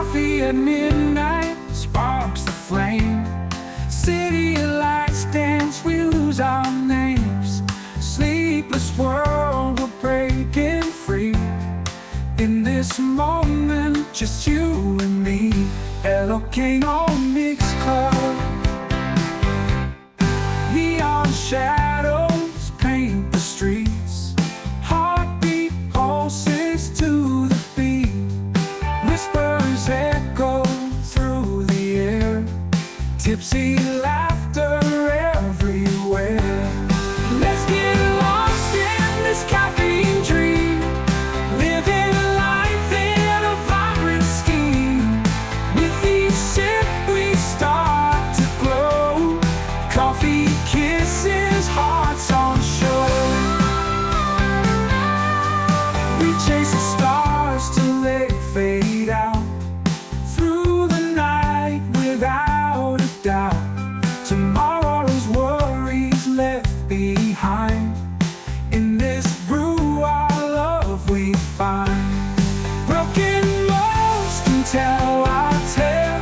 Coffee at midnight sparks the flame. City lights dance, we lose our names. Sleepless world, we're breaking free. In this moment, just you and me. El Volcano Mix Club. Neon shadows paint the streets. Heartbeat pulses to the beat. Whispers echo through the air. Tipsy laughter everywhere. Let's get lost in this caffeine dream. Living life in a vibrant scheme. With each sip we start to glow. Coffee kisses, hearts on show. We chase the stars till they fade out. Through the night without a doubt. Tomorrow's worries left behind. In this brew our love we find. Broken most can tell our tale.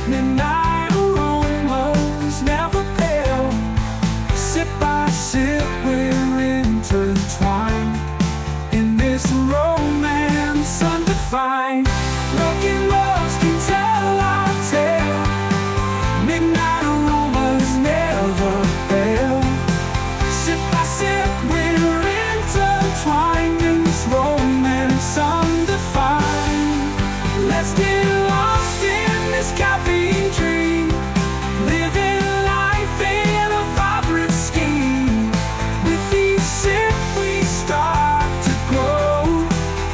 Midnight aromas never pale. Sip by sip we're intertwined. In this romance undefined. Broken most can tell our tale. Midnight aromas never fail. Sip by sip we're intertwined. In this romance undefined. Let's get lost in this caffeine dream. Living life in a vibrant scheme. With each sip we start to glow.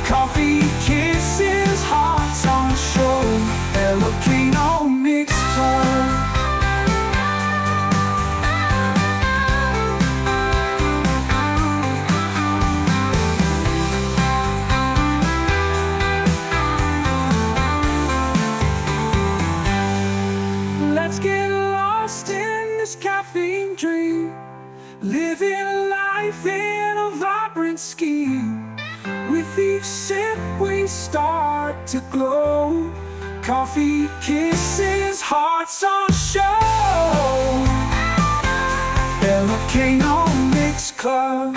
Coffee kisses, hearts on shore. El Volcano Mix Club. Let's get lost in this caffeine dream. Living life in a vibrant scheme. With each sip we start to glow. Coffee kisses, hearts on show. El Volcano Mix Club.